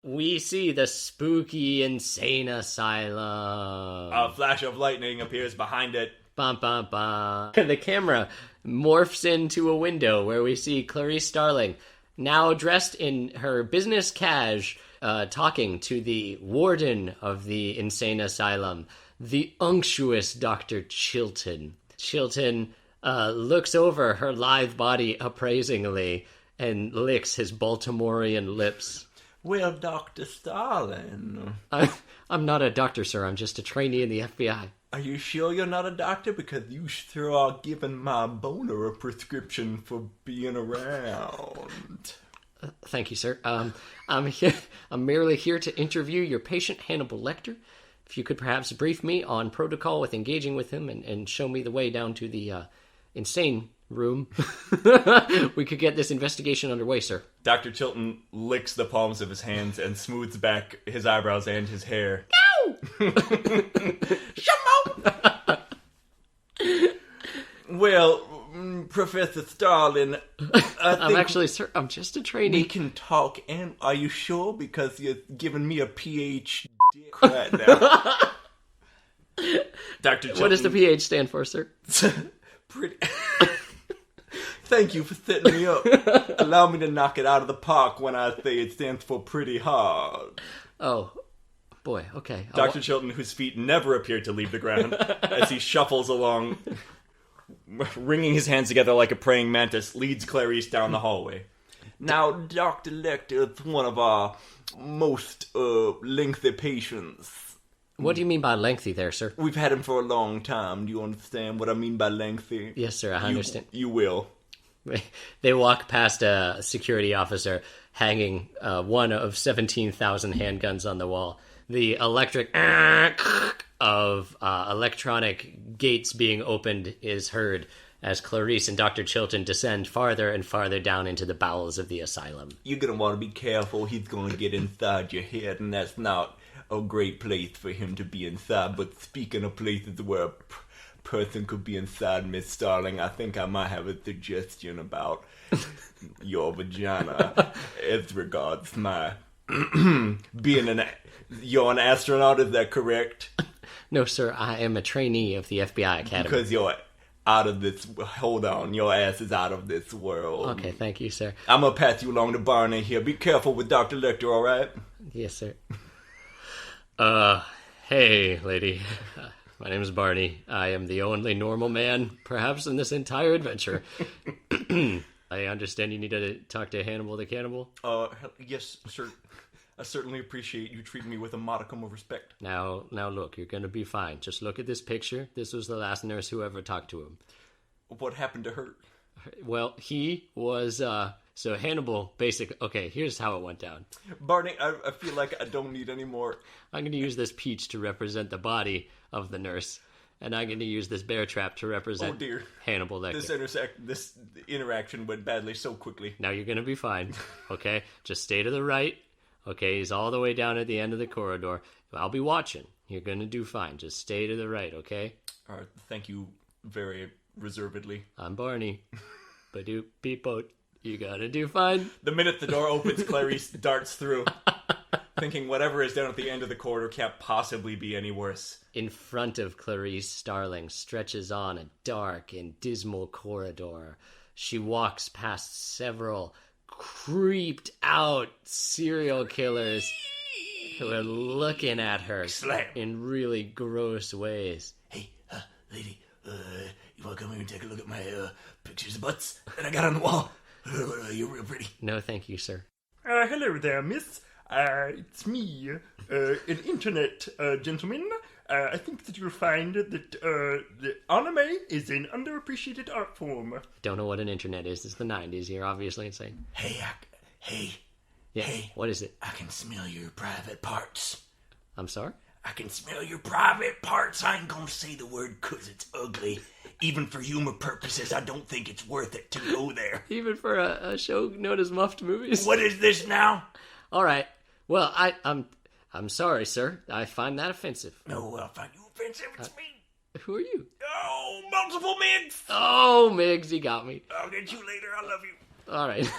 We see the spooky insane asylum. A flash of lightning appears behind it. Bum, bum, bum. The camera morphs into a window where we see Clarice Starling, now dressed in her business cash, talking to the warden of the insane asylum, the unctuous Dr. Chilton. Chilton looks over her lithe body appraisingly and licks his Baltimorean lips. Well, Dr. Starling... I'm not a doctor, sir. I'm just a trainee in the FBI. Are you sure you're not a doctor? Because you sure are giving my boner a prescription for being around. Thank you, sir. I'm here. I'm merely here to interview your patient, Hannibal Lecter. If you could perhaps brief me on protocol with engaging with him and show me the way down to the insane room, we could get this investigation underway, sir. Dr. Chilton licks the palms of his hands and smooths back his eyebrows and his hair. No! Well, Professor Starling, I'm actually, sir, I'm just a trainee. We can talk, and are you sure? Because you're giving me a PhD right now. Dr. Chilton. What does the PH stand for, sir? Pretty... Thank you for setting me up. Allow me to knock it out of the park when I say it stands for pretty hard. Oh, boy, okay. Dr. Chilton, whose feet never appear to leave the ground, as he shuffles along, wringing his hands together like a praying mantis, leads Clarice down the hallway. Now, Dr. Lecter is one of our most lengthy patients. What do you mean by lengthy there, sir? We've had him for a long time. Do you understand what I mean by lengthy? Yes, sir, I understand. You will. They walk past a security officer hanging one of 17,000 handguns on the wall. The electric of electronic gates being opened is heard as Clarice and Dr. Chilton descend farther and farther down into the bowels of the asylum. You're going to want to be careful. He's going to get inside your head, and that's not a great place for him to be inside. But speaking of places where a person could be inside, Miss Starling, I think I might have a suggestion about your vagina as regards my being you're an astronaut, is that correct? No, sir, I am a trainee of the FBI Academy. Because you're out of this, hold on, your ass is out of this world. Okay, thank you, sir. I'm gonna pass you along to Barney here. Be careful with Dr. Lecter, alright? Yes, sir. Hey, lady. My name is Barney. I am the only normal man, perhaps, in this entire adventure. I understand you need to talk to Hannibal the Cannibal? Yes, sir. I certainly appreciate you treating me with a modicum of respect. Now look, you're gonna be fine. Just look at this picture. This was the last nurse who ever talked to him. What happened to her? Well, he was, so Hannibal, okay, here's how it went down. Barney, I feel like I don't need any more. I'm gonna use this peach to represent the body of the nurse, and I'm gonna use this bear trap to represent Hannibal Lecter. This interaction went badly so quickly. Now you're gonna be fine, okay? Just stay to the right. Okay, he's all the way down at the end of the corridor. I'll be watching. You're gonna do fine. Just stay to the right, okay? All right, thank you very reservedly. I'm Barney. Badoop beep boat. You gotta do fine. The minute the door opens, Clarice darts through, thinking whatever is down at the end of the corridor can't possibly be any worse. In front of Clarice, Starling stretches on a dark and dismal corridor. She walks past several creeped out serial killers who are looking at her in really gross ways. Hey, lady, you want to come here and take a look at my pictures of butts that I got on the wall? You're real pretty. No, thank you, sir. Hello there, miss. It's me, an internet gentleman. I think that you'll find that the anime is an underappreciated art form. Don't know what an internet is. It's the 90s. You're obviously insane. Hey, Yeah, what is it? I can smell your private parts. I'm sorry? I can smell your private parts. I ain't gonna say the word 'cause it's ugly. Even for humor purposes, I don't think it's worth it to go there. Even for a show known as Muffed Movies? What is this now? All right. Well, I'm sorry, sir. I find that offensive. No, I find you offensive. It's me. Who are you? Oh, multiple Migs. Oh, Miggs, you got me. I'll get you later. I love you. All right.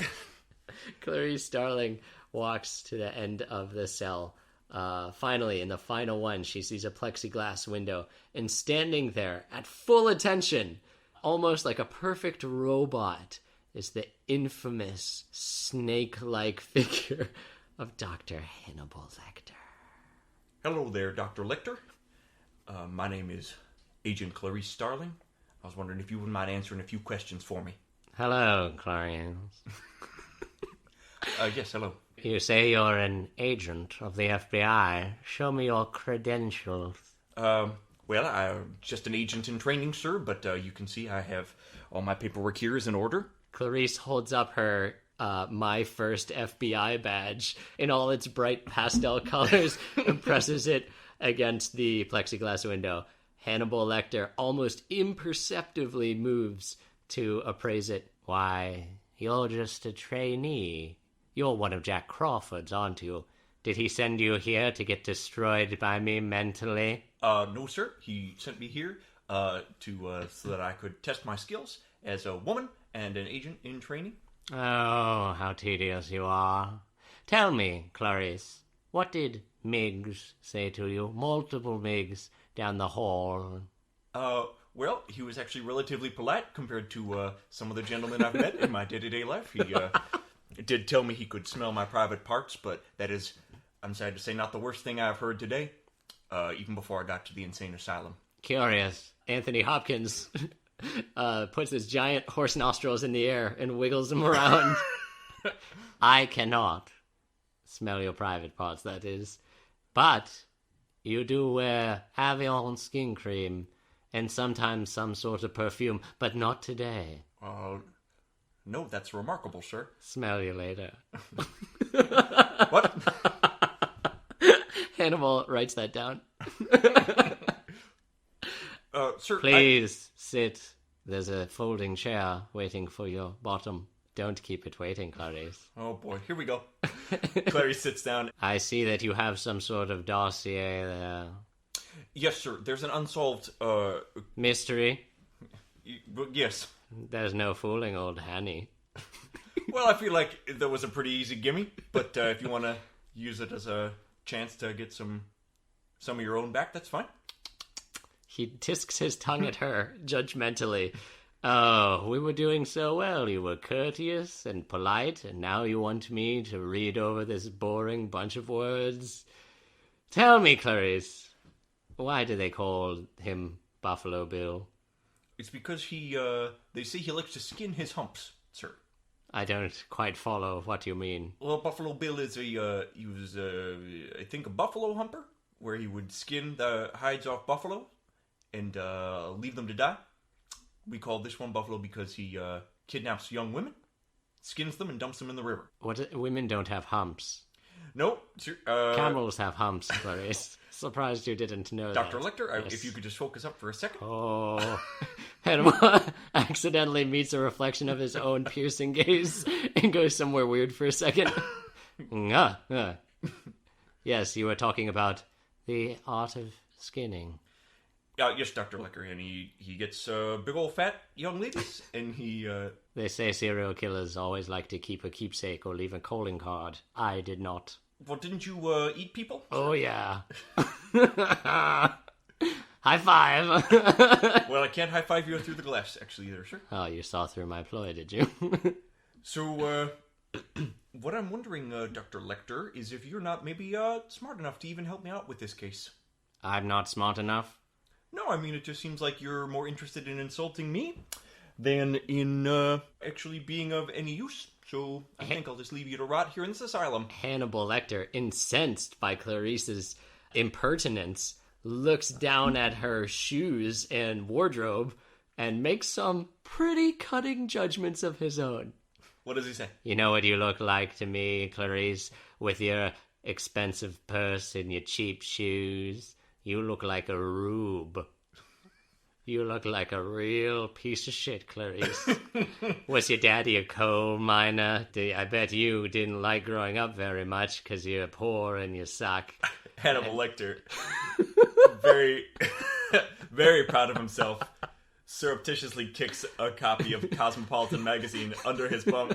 Clarice Starling walks to the end of the cell. Finally, in the final one, she sees a plexiglass window, and standing there at full attention, almost like a perfect robot, is the infamous snake-like figure of Dr. Hannibal Lecter. Hello there, Dr. Lecter. My name is Agent Clarice Starling. I was wondering if you wouldn't mind answering a few questions for me. Hello, Clarice. Yes, hello. You say you're an agent of the FBI. Show me your credentials. Well, I'm just an agent in training, sir, but you can see I have all my paperwork here is in order. Clarice holds up her My First FBI badge in all its bright pastel colors and presses it against the plexiglass window. Hannibal Lecter almost imperceptibly moves to appraise it. Why, you're just a trainee. You're one of Jack Crawford's, aren't you? Did he send you here to get destroyed by me mentally? No, sir. He sent me here so that I could test my skills as a woman and an agent in training. Oh, how tedious you are. Tell me, Clarice, what did Miggs say to you? Multiple Miggs down the hall. Well, he was actually relatively polite compared to some of the gentlemen I've met in my day-to-day life. He did tell me he could smell my private parts, but that is, I'm sad to say, not the worst thing I've heard today, even before I got to the insane asylum. Curious. Anthony Hopkins puts his giant horse nostrils in the air and wiggles them around. I cannot smell your private parts, that is. But you do wear Avion skin cream and sometimes some sort of perfume, but not today. No, that's remarkable, sir. Smell you later. What? Hannibal writes that down. Sir, Please sit. There's a folding chair waiting for your bottom. Don't keep it waiting, Clarice. Oh boy, here we go. Clarice sits down. I see that you have some sort of dossier there. Yes, sir. There's an unsolved, Mystery? Yes. There's no fooling old Hanny. Well, I feel like that was a pretty easy gimme, but if you want to use it as a chance to get some of your own back, that's fine. He tisks his tongue at her, judgmentally. Oh, we were doing so well. You were courteous and polite, and now you want me to read over this boring bunch of words? Tell me, Clarice, why do they call him Buffalo Bill? It's because they say he likes to skin his humps, sir. I don't quite follow what you mean. Well, Buffalo Bill is I think a buffalo humper, where he would skin the hides off buffalo and leave them to die. We call this one Buffalo because he kidnaps young women, skins them, and dumps them in the river. Women don't have humps. No, sir. Camels have humps, Clarice. Surprised you didn't know Dr. that. Lecter, Yes. if you could just focus up for a second. Oh. Hannibal accidentally meets a reflection of his own piercing gaze and goes somewhere weird for a second. Yes, you were talking about the art of skinning. Yes, Dr. Lecter, and he gets big old fat young ladies, and he... They say serial killers always like to keep a keepsake or leave a calling card. I did not. Well, didn't you eat people? Oh, yeah. High five. Well, I can't high-five you through the glass, actually, there, sir. Oh, you saw through my ploy, did you? So, what I'm wondering, Dr. Lecter, is if you're not maybe smart enough to even help me out with this case. I'm not smart enough? No, I mean, it just seems like you're more interested in insulting me than in actually being of any use. So I think I'll just leave you to rot here in this asylum. Hannibal Lecter, incensed by Clarice's impertinence, looks down at her shoes and wardrobe and makes some pretty cutting judgments of his own. What does he say? You know what you look like to me, Clarice, with your expensive purse and your cheap shoes? You look like a rube. You look like a real piece of shit, Clarice. Was your daddy a coal miner? I bet you didn't like growing up very much because you're poor and you suck. Hannibal Lecter, very, very proud of himself, surreptitiously kicks a copy of Cosmopolitan magazine under his bum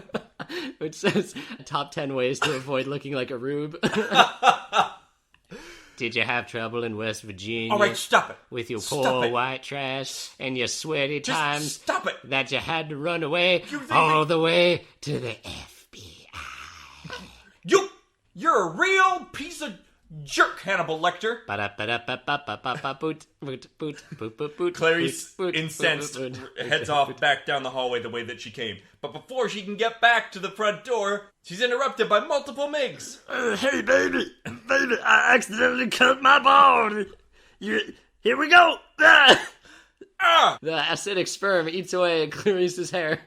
which says top 10 ways to avoid looking like a rube. Did you have trouble in West Virginia? All right, stop it. With your Stop poor it. white trash and your sweaty Just times stop it. that you had to run away You think all the way to the FBI. You're a real piece of jerk, Hannibal Lecter. Clarice, incensed, heads off back down the hallway the way that she came. But before she can get back to the front door, she's interrupted by multiple MIGs. Hey, baby, I accidentally cut my ball. Here we go. Ah! The acidic sperm eats away at Clarice's hair.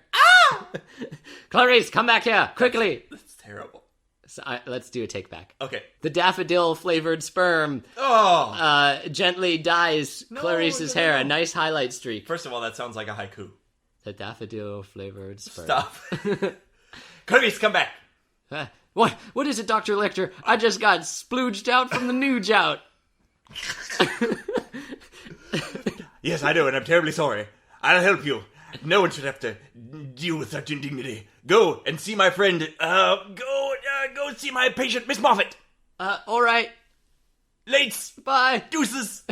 Clarice, come back here, quickly. That's terrible. So let's do a take back. Okay. The daffodil-flavored sperm gently dyes Clarice's hair, a nice highlight streak. First of all, that sounds like a haiku. The daffodil-flavored sperm. Stop. Clarice, come back. What is it, Dr. Lecter? I just got splooged out from the nooge out. Yes, I know, and I'm terribly sorry. I'll help you. No one should have to deal with such indignity. Go and see my friend. Go see my patient, Miss Muffed. All right. Lates. Bye. Deuces.